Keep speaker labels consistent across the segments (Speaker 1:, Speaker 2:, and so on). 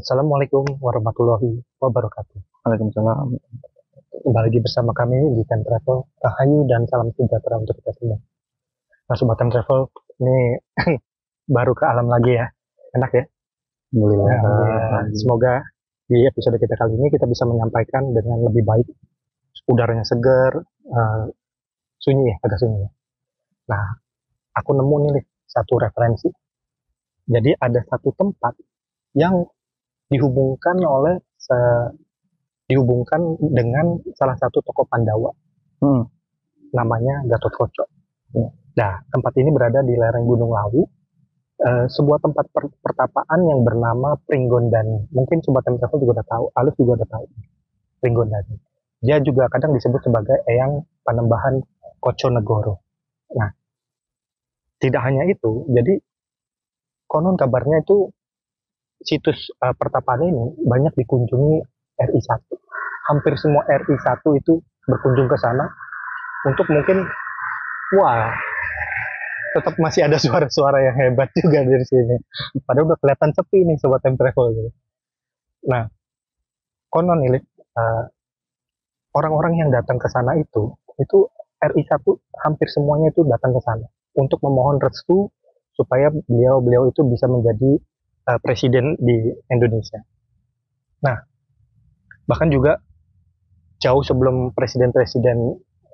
Speaker 1: Assalamualaikum warahmatullahi wabarakatuh.
Speaker 2: Waalaikumsalam.
Speaker 1: Kembali lagi bersama kami di Time Travel. Rahayu dan salam sejahtera untuk kita semua. Nah, Sobat Time Travel, ini baru ke alam lagi ya. Enak ya?
Speaker 2: Alhamdulillah.
Speaker 1: Alhamdulillah. Semoga di episode kita kali ini kita bisa menyampaikan dengan lebih baik. Udaranya segar, sunyi ya, agak sunyi ya. Nah, aku nemu nih satu referensi. Jadi ada satu tempat yang dihubungkan dengan salah satu tokoh Pandawa, namanya Gatotkaca. Nah, tempat ini berada di lereng Gunung Lawu, sebuah tempat pertapaan yang bernama Pringgondani. Mungkin Sobat Travel juga udah tahu, Alif juga udah tahu Pringgondani. Dia juga kadang disebut sebagai Eyang Panembahan Koconegoro. Nah, tidak hanya itu, jadi konon kabarnya itu situs pertapaan ini banyak dikunjungi RI1. Hampir semua RI1 itu berkunjung ke sana untuk mungkin, wah, tetap masih ada suara-suara yang hebat juga dari sini. Padahal udah kelihatan sepi nih Sobat Time Travel gitu. Nah, konon nih, orang-orang yang datang ke sana itu RI1 hampir semuanya itu datang ke sana untuk memohon restu supaya beliau itu bisa menjadi presiden di Indonesia. Nah, bahkan juga jauh sebelum presiden-presiden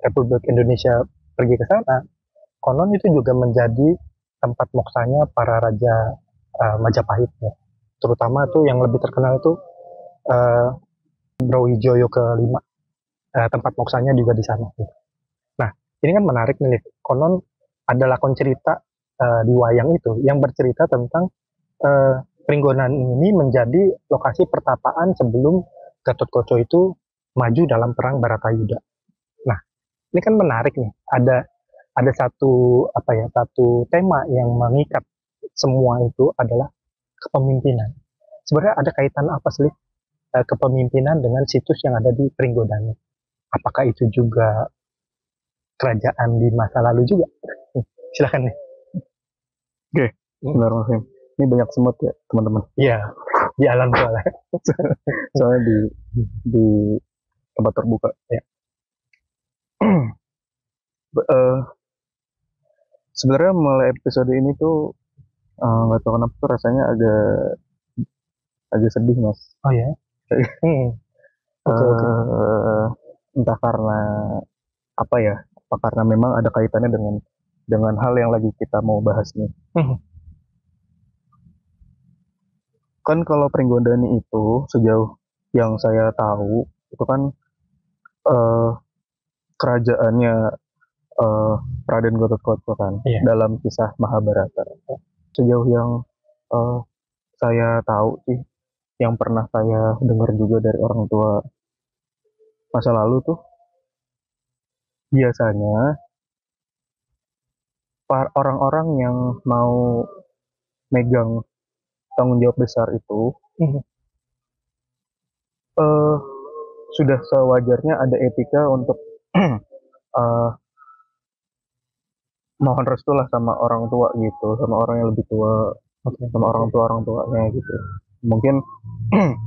Speaker 1: Republik Indonesia pergi ke sana, konon itu juga menjadi tempat moksanya para raja Majapahit ya. Terutama tuh yang lebih terkenal itu Brawijaya kelima. Tempat moksanya juga di sana. Nah, ini kan menarik nih. Konon ada lakon cerita di wayang itu yang bercerita tentang Pringgondani ini menjadi lokasi pertapaan sebelum Gatotkaca itu maju dalam perang Bharatayuda. Nah, ini kan menarik nih. Ada satu tema yang mengikat semua itu adalah kepemimpinan. Sebenarnya ada kaitan apa sih kepemimpinan dengan situs yang ada di Pringgondani? Apakah itu juga kerajaan di masa lalu juga? Silakan nih.
Speaker 2: Oke, Bismillahirrahmanirrahim. Ini banyak semut ya teman-teman.
Speaker 1: Iya, di alam soalnya.
Speaker 2: Soalnya di tempat terbuka.
Speaker 1: Ya.
Speaker 2: Sebenarnya mulai episode ini tuh nggak tahu kenapa tuh rasanya agak sedih, Mas.
Speaker 1: Oh ya. Okay.
Speaker 2: Entah karena apa ya? Apa karena memang ada kaitannya dengan hal yang lagi kita mau bahas nih. Kan kalau Pringgondani itu sejauh yang saya tahu itu kan kerajaannya Raden Gatotkaca kan dalam kisah Mahabharata. Sejauh yang saya tahu sih, yang pernah saya dengar juga dari orang tua masa lalu tuh, biasanya orang-orang yang mau megang tanggung jawab besar itu sudah sewajarnya ada etika untuk mohon restu lah sama orang tua gitu, sama orang yang lebih tua, sama orang tuanya gitu. Mungkin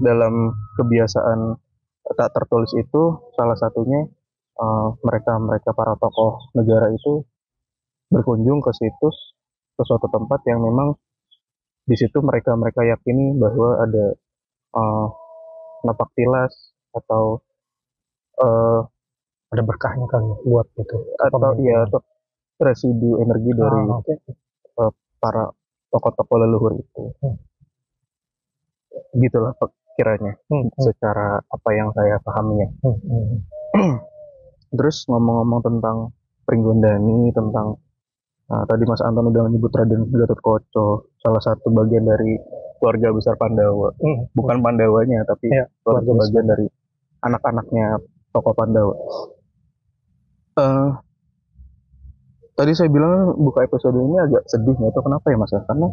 Speaker 2: dalam kebiasaan tak tertulis itu salah satunya mereka para tokoh negara itu berkunjung ke suatu tempat yang memang di situ mereka yakini bahwa ada napak tilas atau
Speaker 1: ada berkahnya kan buat itu
Speaker 2: atau residu energi dari para tokoh-tokoh leluhur itu. Gitulah kiranya secara apa yang saya pahaminya. Terus ngomong-ngomong tentang Pringgondani, tentang tadi Mas Anton udah menyebut Raden Gatotkaca, salah satu bagian dari keluarga besar Pandawa. Bukan Pandawanya, tapi keluarga bagian dari anak-anaknya tokoh Pandawa. Tadi saya bilang buka episode ini agak sedih, nggak tahu kenapa ya Mas? Karena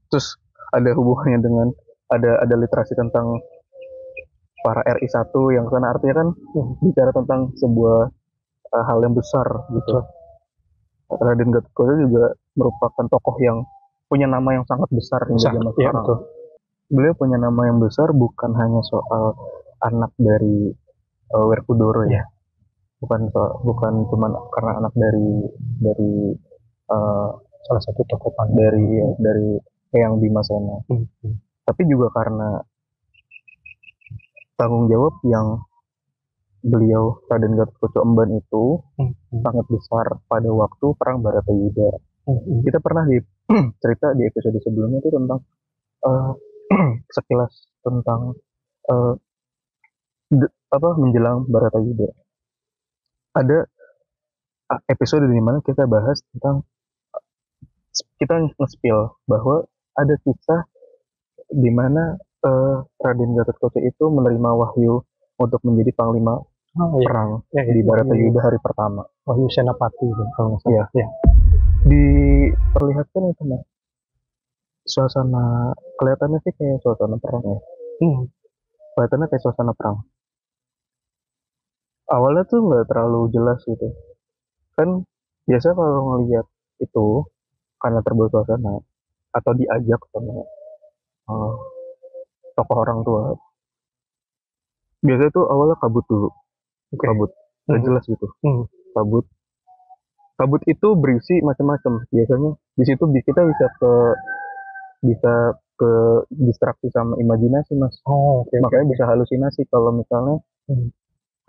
Speaker 2: terus ada hubungannya dengan ada literasi tentang para RI1 yang sana, artinya kan bicara tentang sebuah hal yang besar gitu. Raden Gatotkaca juga merupakan tokoh yang punya nama yang sangat besar hingga zaman sekarang. beliau punya nama yang besar bukan hanya soal anak dari Werkudara ya, bukan cuma karena anak dari eh,
Speaker 1: Salah satu tokoh Pandhawa.
Speaker 2: dari Eyang Bimasena, tapi juga karena tanggung jawab yang beliau Raden Gatot Emban itu sangat besar pada waktu perang Baratayuda. Kita pernah cerita di episode sebelumnya itu tentang sekilas tentang uh, menjelang Baratayuda. Ada episode di mana kita bahas tentang kita nge-spill bahwa ada kisah di mana Raden Gatot itu menerima wahyu untuk menjadi panglima perang di Baratayuda hari pertama.
Speaker 1: Wahyu Senapati kalau nggak salah.
Speaker 2: Ya. Diperlihatkan itu mas, suasana kelihatannya sih kayak suasana perang ya. Kelihatannya kayak suasana perang. Awalnya tuh nggak terlalu jelas gitu. Kan biasa kalau ngelihat itu karena terbawa suasana atau diajak sama tokoh orang tua, biasanya tuh awalnya kabut dulu. Kabut nggak jelas gitu. Kabut itu berisi macam-macam. Biasanya di situ kita bisa ke distraksi sama imajinasi mas. Makanya bisa halusinasi kalau misalnya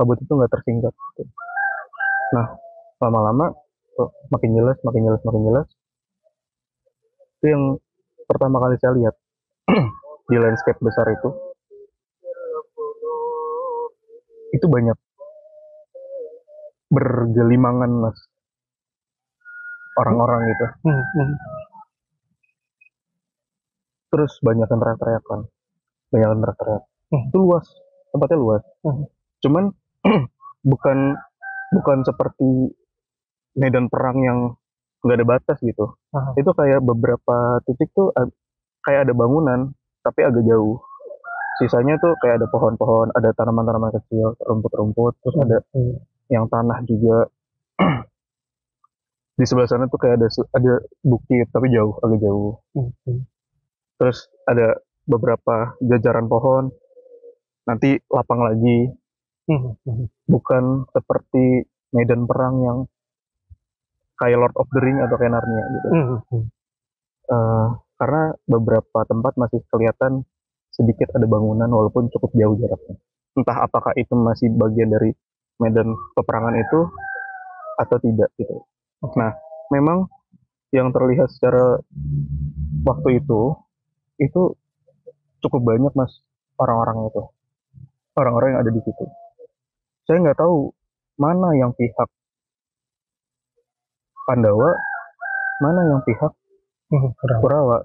Speaker 2: kabut itu nggak tersingkat gitu. Nah lama-lama makin jelas itu yang pertama kali saya lihat di landscape besar itu banyak bergelimangan mas orang-orang gitu. Terus banyak yang teriak-teriakan. Itu luas, tempatnya luas. Cuman bukan seperti medan perang yang nggak ada batas gitu. Itu kayak beberapa titik tuh kayak ada bangunan tapi agak jauh. Sisanya tuh kayak ada pohon-pohon, ada tanaman-tanaman kecil, rumput-rumput, terus ada yang tanah juga. Di sebelah sana tuh kayak ada bukit tapi jauh, agak jauh. Terus ada beberapa jajaran pohon, nanti lapang lagi. Bukan seperti medan perang yang kayak Lord of the Ring atau kayak Narnia gitu. Karena beberapa tempat masih kelihatan sedikit ada bangunan walaupun cukup jauh jaraknya. Entah apakah itu masih bagian dari medan peperangan itu atau tidak gitu. Nah, memang yang terlihat secara waktu itu cukup banyak mas orang-orang itu, orang-orang yang ada di situ. Saya nggak tahu mana yang pihak Pandawa, mana yang pihak Kurawa,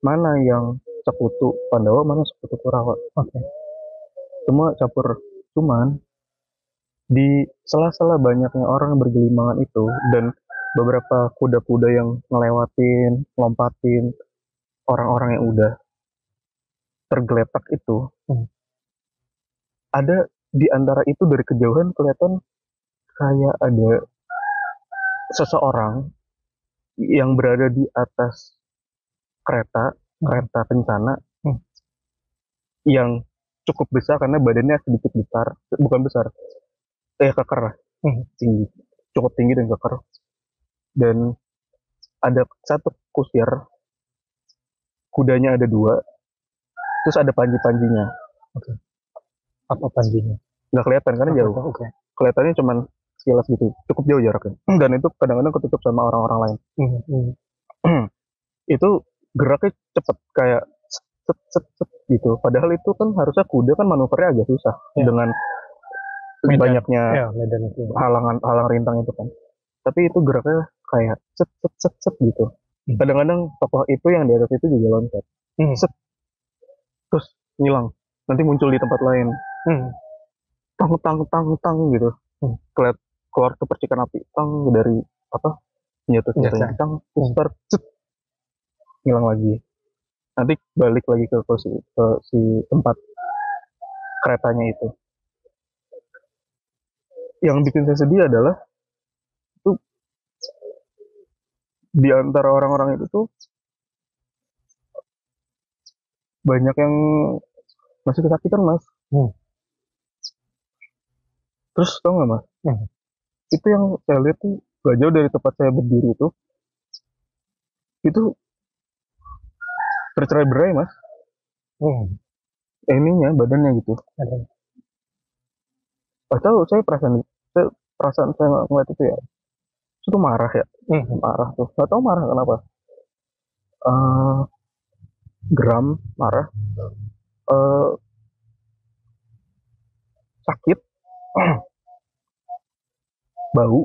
Speaker 2: mana yang sekutu Pandawa, mana sekutu Kurawa. Semua campur. Cuman di sela-sela banyaknya orang yang bergelimangan itu dan beberapa kuda-kuda yang lompatin orang-orang yang udah tergeletak itu, ada di antara itu dari kejauhan kelihatan kayak ada seseorang yang berada di atas kereta kencana yang cukup besar karena badannya sedikit besar, bukan besar, keker lah, tinggi, cukup tinggi dan keker. Dan ada satu kusir, kudanya ada 2, terus ada panji-panjinya.
Speaker 1: Apa panjinya?
Speaker 2: Nggak kelihatan karena jauh. Kelihatannya cuman sekilas gitu, cukup jauh jaraknya. Dan itu kadang-kadang ketutup sama orang-orang lain. Itu geraknya cepet kayak set gitu. Padahal itu kan harusnya kuda kan manuvernya agak susah dengan banyaknya halang rintang itu kan. Tapi itu geraknya kayak set gitu. Kadang-kadang tokoh itu yang di atas itu juga loncat. Set. Terus ngilang. Nanti muncul di tempat lain. Tang gitu. Keluar ke percikan api. Tang dari senjata tang. Terus ngilang lagi. Nanti balik lagi ke si tempat keretanya itu. Yang bikin saya sedih adalah itu di antara orang-orang itu tuh banyak yang masih kesakitan mas. Terus tau nggak mas, itu yang saya lihat tuh gak jauh dari tempat saya berdiri itu tercerai berai mas. Ininya badannya gitu. Tahu saya perasaan saya ngeliat itu ya, itu marah ya. Marah tuh, nggak tahu marah kenapa. Eh, Geram, marah, eh, sakit, bau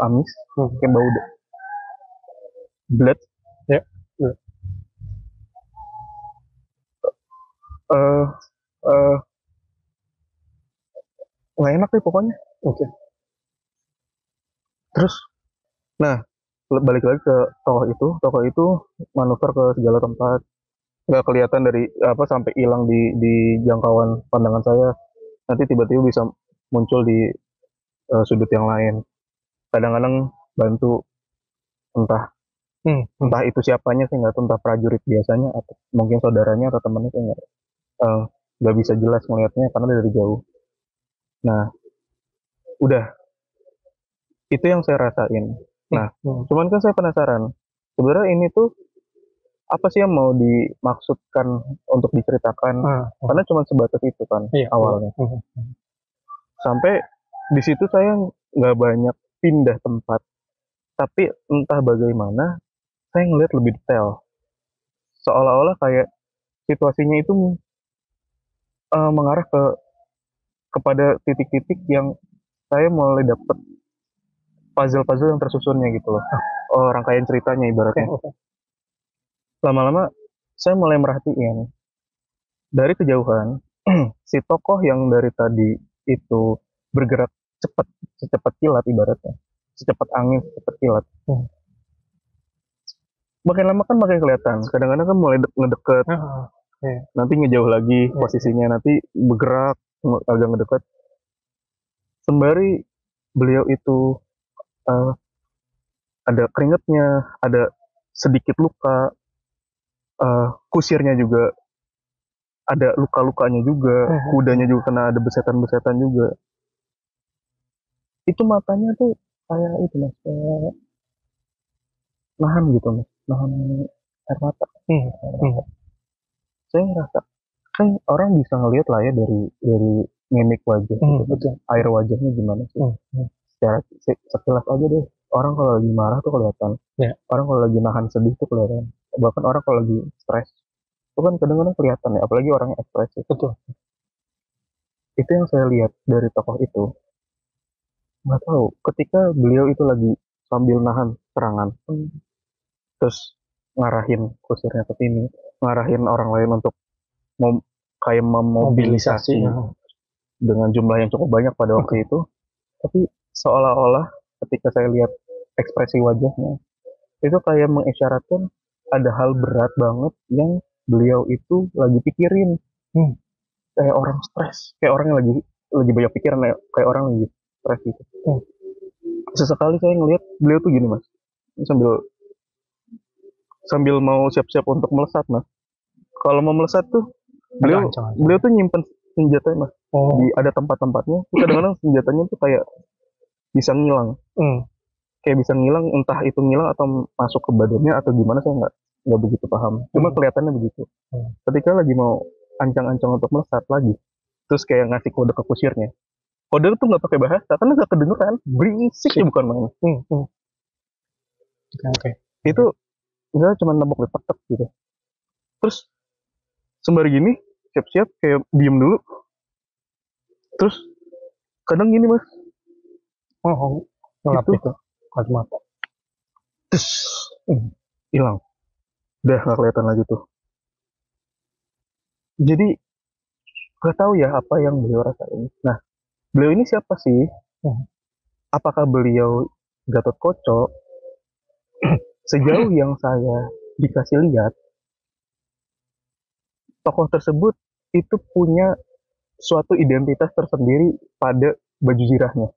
Speaker 2: amis, kayak bau blood.
Speaker 1: Ya.
Speaker 2: eh eh, nggak enak deh pokoknya.
Speaker 1: Oke.
Speaker 2: Terus, nah balik lagi ke tokoh itu manuver ke segala tempat, nggak kelihatan dari apa sampai hilang di jangkauan pandangan saya, nanti tiba-tiba bisa muncul di sudut yang lain. Kadang-kadang bantu, entah entah itu siapanya saya nggak tahu, entah prajurit biasanya atau mungkin saudaranya atau temannya, saya nggak bisa jelas melihatnya karena dari jauh. Nah udah, itu yang saya rasain. Nah cuman kan saya penasaran sebenarnya ini tuh apa sih yang mau dimaksudkan untuk diceritakan, karena cuma sebatas itu kan awalnya. Sampai di situ saya nggak banyak pindah tempat, tapi entah bagaimana saya ngeliat lebih detail, seolah-olah kayak situasinya itu mengarah kepada titik-titik yang saya mulai dapet puzzle-puzzle yang tersusunnya gitu loh. Rangkaian ceritanya ibaratnya. Lama-lama saya mulai merhatiin dari kejauhan si tokoh yang dari tadi itu bergerak cepat, secepat kilat ibaratnya, secepat angin, secepat kilat. Makin lama kan makin kelihatan. Kadang-kadang kan mulai ngedeket, nanti ngejauh lagi posisinya, nanti bergerak agak ngedekat. Sembari beliau itu ada keringatnya, ada sedikit luka, kusirnya juga ada luka-lukanya juga, kudanya juga kena ada besetan-besetan juga. Itu matanya tuh kayak itu mas, kayak nahan gitu mas, nahan air mata. Saya ngerasa kan orang bisa ngelihat lah ya dari mimik wajah gitu, air wajahnya gimana sih. Secara sekilas aja deh, orang kalau lagi marah tuh kelihatan, orang kalau lagi nahan sedih tuh kelihatan, bahkan orang kalau lagi stres itu kan kadang-kadang kelihatan ya, apalagi orangnya ekspresif. Itu yang saya lihat dari tokoh itu. Nggak tahu, ketika beliau itu lagi sambil nahan serangan, terus ngarahin kusirnya ke sini, ngarahin orang lain untuk mau kayak memobilisasi dengan jumlah yang cukup banyak pada waktu itu. Tapi seolah-olah ketika saya lihat ekspresi wajahnya, itu kayak mengisyaratkan ada hal berat banget yang beliau itu lagi pikirin. Kayak orang stres, kayak orang yang lagi banyak pikiran, kayak orang lagi stres gitu. Sesekali saya ngelihat beliau tuh gini mas, sambil mau siap-siap untuk melesat mas. Kalau mau melesat tuh beliau tuh nyimpen senjatanya mas, ada tempat-tempatnya. Kadang-kadang senjatanya tuh kayak bisa ngilang, kayak bisa ngilang, entah itu ngilang atau masuk ke badannya atau gimana, saya nggak begitu paham. Cuma kelihatannya begitu. Ketika lagi mau ancang-ancang untuk melesat lagi, terus kayak ngasih kode ke kusirnya. Kode tuh nggak pakai bahasa karena nggak kedengeran, berisik ya bukan main. Itu misalnya cuma nembok tek gitu. Terus sembari gini siap-siap kayak diem dulu. Terus kadang gini mas, ngelap itu kacamata, terus hilang, udah nggak kelihatan lagi tuh. Jadi nggak tahu ya apa yang beliau rasain. Nah beliau ini siapa sih? Apakah beliau Gatot Koco? Sejauh yang saya dikasih lihat, tokoh tersebut itu punya suatu identitas tersendiri pada baju zirahnya.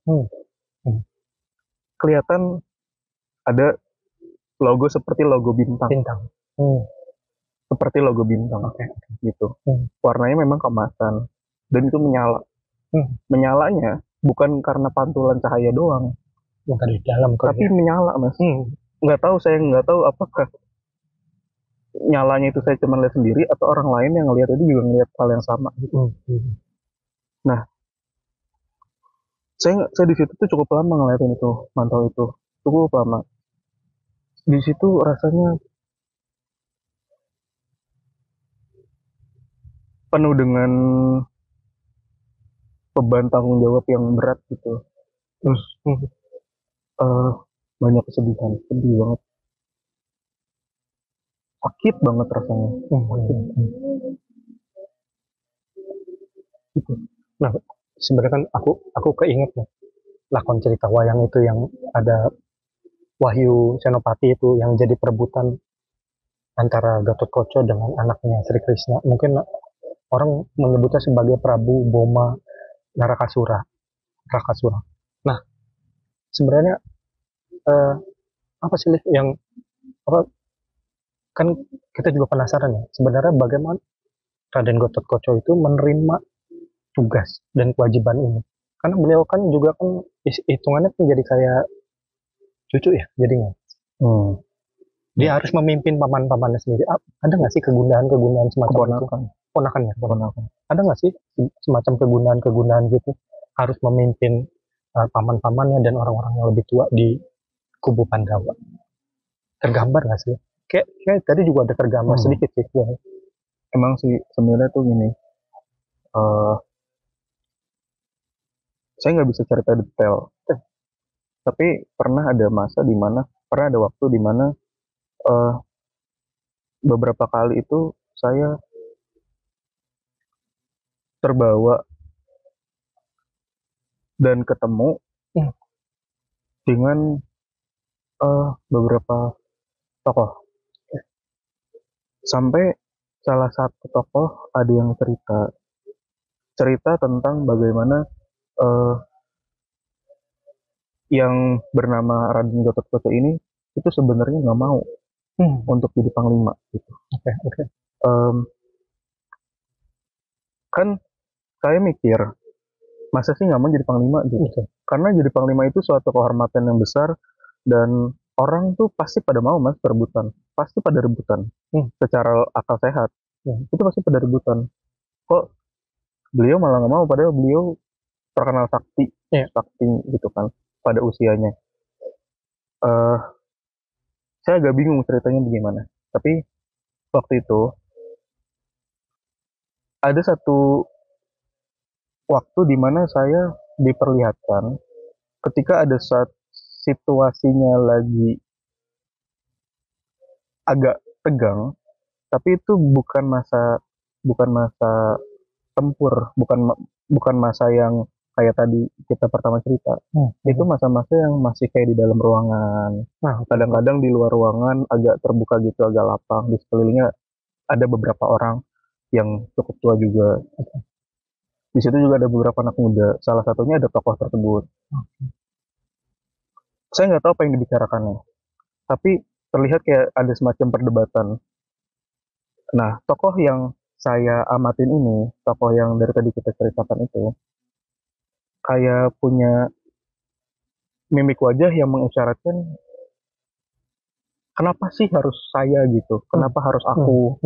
Speaker 2: Kelihatan ada logo seperti logo bintang. seperti logo bintang, gitu. Warnanya memang keemasan dan itu menyala. Menyalanya bukan karena pantulan cahaya doang,
Speaker 1: dari dalam
Speaker 2: tapi menyala, Mas. Saya nggak tahu apakah nyalanya itu saya cuma lihat sendiri atau orang lain yang ngelihat itu juga ngelihat hal yang sama gitu. Nah, saya di situ tuh cukup lama ngeliatin itu, mantau itu cukup lama. Di situ rasanya penuh dengan beban tanggung jawab yang berat gitu. Terus banyak kesedihan, sedih banget, sakit banget rasanya.
Speaker 1: Gitu. Nah, sebenarnya kan aku keinget nih lakon cerita wayang itu yang ada Wahyu Senopati itu yang jadi perebutan antara Gatotkaca dengan anaknya Sri Krishna. Mungkin orang menyebutnya sebagai Prabu Boma Narakasura. Nah, sebenarnya apa sih yang apa kan kita juga penasaran ya sebenarnya bagaimana Raden Gatotkaca itu menerima tugas dan kewajiban ini, karena beliau kan juga kan hitungannya kan jadi kayak cucu ya jadinya. Dia harus memimpin paman-pamannya sendiri. Ada nggak sih kegundahan semacam itu? Ponakannya. Ada nggak sih semacam kegundahan gitu harus memimpin paman-pamannya dan orang-orang yang lebih tua di kubu Pandawa? Tergambar nggak sih? Kayak tadi juga ada tergambar sedikit sih.
Speaker 2: Emang sih sebenarnya tuh gini, saya nggak bisa cerita detail, tapi pernah ada waktu di mana beberapa kali itu saya terbawa dan ketemu dengan beberapa tokoh. Sampai salah satu tokoh ada yang cerita tentang bagaimana yang bernama Raden Gatotkaca ini itu sebenarnya nggak mau untuk jadi panglima gitu. Kan saya mikir, masa sih nggak mau jadi panglima gitu? Karena jadi panglima itu suatu kehormatan yang besar dan orang tuh pasti pada mau, Mas, pasti pada rebutan. Secara akal sehat itu pasti pada rebutan. Kok beliau malah nggak mau, padahal beliau terkenal sakti gitu kan pada usianya. Saya agak bingung ceritanya bagaimana, tapi waktu itu ada satu waktu di mana saya diperlihatkan ketika ada saat situasinya lagi agak tegang, tapi itu bukan masa tempur, bukan masa yang kayak tadi kita pertama cerita. Itu masa-masa yang masih kayak di dalam ruangan. Kadang-kadang di luar ruangan agak terbuka gitu, agak lapang. Di sekelilingnya ada beberapa orang yang cukup tua juga. Di situ juga ada beberapa anak muda. Salah satunya ada tokoh tersebut. Saya nggak tahu apa yang dibicarakannya, tapi terlihat kayak ada semacam perdebatan. Nah, tokoh yang saya amatin ini, tokoh yang dari tadi kita ceritakan itu, kayak punya mimik wajah yang mengisyaratkan kenapa sih harus saya gitu, kenapa harus aku.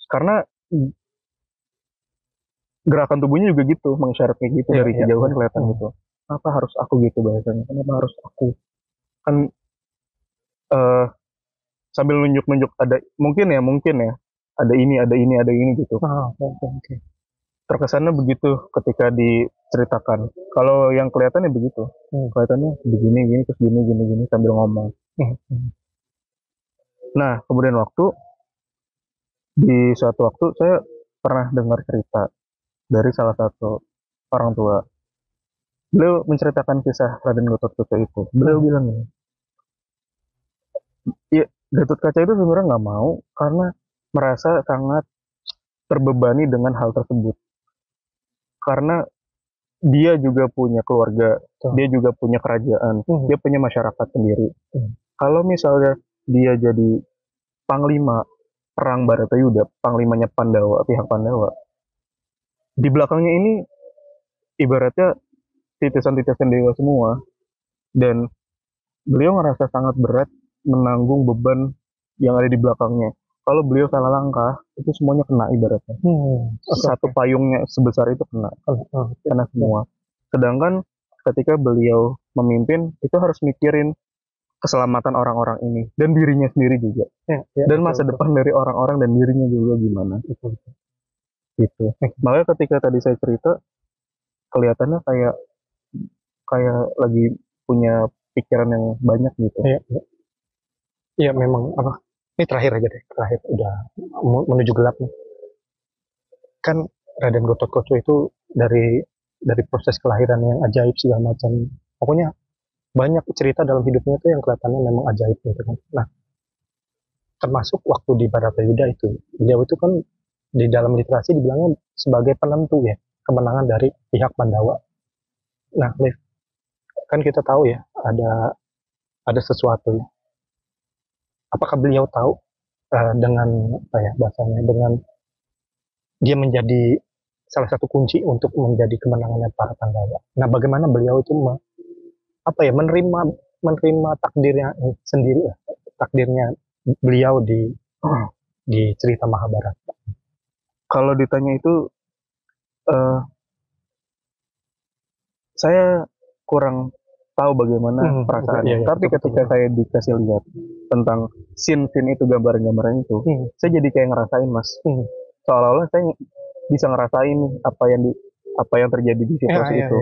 Speaker 2: Karena gerakan tubuhnya juga gitu, mengisyarat kayak gitu, dari kejauhan kelihatan gitu. Kenapa harus aku gitu bahasanya, kenapa harus aku. Kan sambil nunjuk-nunjuk ada mungkin ya ada ini gitu. Terkesannya begitu ketika diceritakan. Kalau yang kelihatannya begitu, kelihatannya begini terus gini sambil ngomong. Nah, kemudian di suatu waktu saya pernah dengar cerita dari salah satu orang tua. Beliau menceritakan kisah Raden Gatotkaca itu. Beliau bilang ini, ya, Gatotkaca itu sebenarnya nggak mau karena merasa sangat terbebani dengan hal tersebut. Karena dia juga punya keluarga, dia juga punya kerajaan, dia punya masyarakat sendiri. Kalau misalnya dia jadi panglima perang Baratayuda, panglimanya Pandawa, pihak Pandawa. Di belakangnya ini ibaratnya titisan-titisan dewa semua, dan beliau ngerasa sangat berat menanggung beban yang ada di belakangnya. Kalau beliau salah langkah, itu semuanya kena ibaratnya. Satu payungnya sebesar itu kena semua. Sedangkan ketika beliau memimpin, itu harus mikirin keselamatan orang-orang ini dan dirinya sendiri juga, dan masa depan dari orang-orang dan dirinya juga gimana. Gitu. Makanya ketika tadi saya cerita, kelihatannya kayak kayak lagi punya pikiran yang banyak gitu.
Speaker 1: Iya memang apa? Ini terakhir aja deh, terakhir udah menuju gelap nih. Kan Raden Gatot-Kaca itu dari proses kelahiran yang ajaib segala macam. Pokoknya banyak cerita dalam hidupnya tuh yang kelihatannya memang ajaib gitu kan. Nah, termasuk waktu di Baratayuda itu, beliau itu kan di dalam literasi dibilangnya sebagai penentu ya kemenangan dari pihak Pandawa. Nah, Liv, kan kita tahu ya ada sesuatu ya. Apakah beliau tahu dengan apa ya bahasanya, dengan dia menjadi salah satu kunci untuk menjadi kemenangannya para Pandawa. Nah, bagaimana beliau itu menerima takdirnya sendiri, takdirnya beliau di cerita Mahabharata.
Speaker 2: Kalau ditanya itu, saya kurang tahu bagaimana perasaannya. Tapi ketika saya dikasih lihat tentang scene-scene itu, gambaran-gambaran itu, saya jadi kayak ngerasain, Mas. Seolah-olah saya bisa ngerasain apa yang terjadi di situasi itu.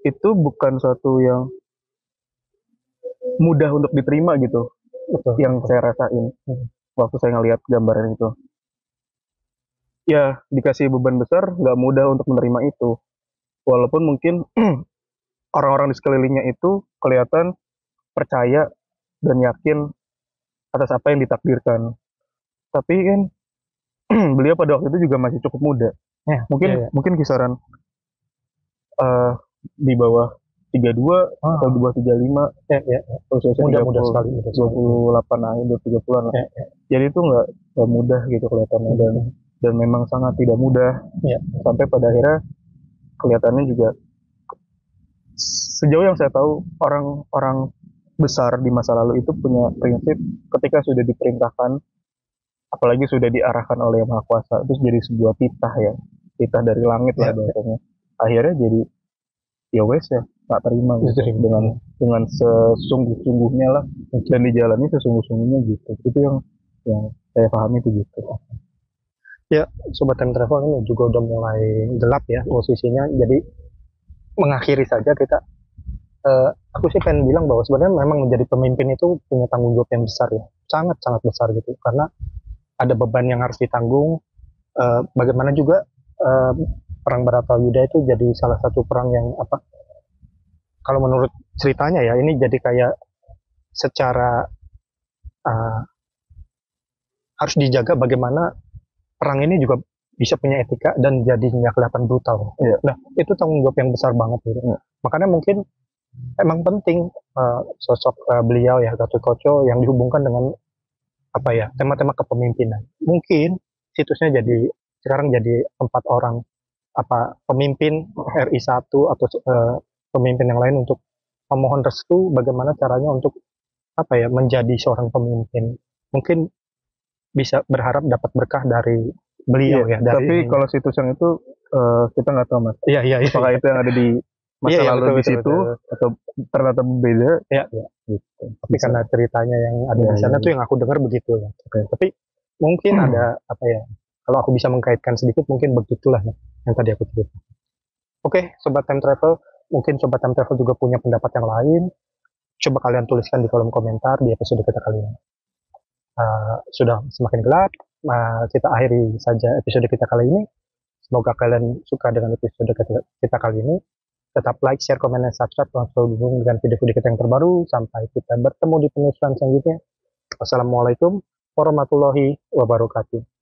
Speaker 2: Itu bukan suatu yang mudah untuk diterima gitu. Yang saya rasain waktu saya ngelihat gambaran itu. Ya, dikasih beban besar, nggak mudah untuk menerima itu. Walaupun mungkin orang-orang di sekelilingnya itu kelihatan percaya dan yakin atas apa yang ditakdirkan. Tapi kan beliau pada waktu itu juga masih cukup muda. Mungkin kisaran di bawah 32 atau di bawah 35. Usia
Speaker 1: muda sekali,
Speaker 2: 28 akhir 30-an. Jadi itu nggak mudah gitu kelihatannya, dan memang sangat tidak mudah. Sampai pada akhirnya kelihatannya juga, sejauh yang saya tahu, orang-orang besar di masa lalu itu punya prinsip, ketika sudah diperintahkan, apalagi sudah diarahkan oleh Yang Maha Kuasa, itu jadi sebuah titah dari langit lah bahasanya. Akhirnya jadi ya wes ya, tak terima gitu, dengan sesungguh-sungguhnya lah, dan dijalani sesungguh-sungguhnya gitu. Itu yang saya pahami itu gitu.
Speaker 1: Ya, Sobat Time Travel, ini juga udah mulai gelap ya posisinya, jadi mengakhiri saja kita. Aku sih pengen bilang bahwa sebenarnya memang menjadi pemimpin itu punya tanggung jawab yang besar ya, sangat-sangat besar gitu, karena ada beban yang harus ditanggung. Bagaimana juga perang Baratayuda itu jadi salah satu perang yang kalau menurut ceritanya ya, ini jadi kayak secara harus dijaga bagaimana perang ini juga bisa punya etika dan jadinya kelihatan brutal. Nah, itu tanggung jawab yang besar banget gitu. Makanya mungkin emang penting sosok beliau ya, Gatot-Kaca, yang dihubungkan dengan tema-tema kepemimpinan. Mungkin situsnya sekarang jadi 4 orang pemimpin RI1 atau pemimpin yang lain untuk memohon restu bagaimana caranya untuk menjadi seorang pemimpin. Mungkin bisa berharap dapat berkah dari beliau ya.
Speaker 2: Tapi kalau situs yang itu kita nggak tahu, Mas. Apakah itu yang ada di masa lalu di situ atau ternyata beda?
Speaker 1: Gitu. Tapi karena ceritanya yang ada di sana tuh yang aku dengar begitu ya. Tapi mungkin ada kalau aku bisa mengkaitkan sedikit, mungkin begitulah yang tadi aku cerita. Oke, Sobat Time Travel, mungkin Sobat Time Travel juga punya pendapat yang lain. Coba kalian tuliskan di kolom komentar di episode kita kali ini. Sudah semakin gelap, kita akhiri saja episode kita kali ini. Semoga kalian suka dengan episode kita kali ini. Tetap like, share, komen, dan subscribe untuk selalu dukung dengan video-video kita yang terbaru. Sampai kita bertemu di penelusuran selanjutnya. Wassalamualaikum warahmatullahi wabarakatuh.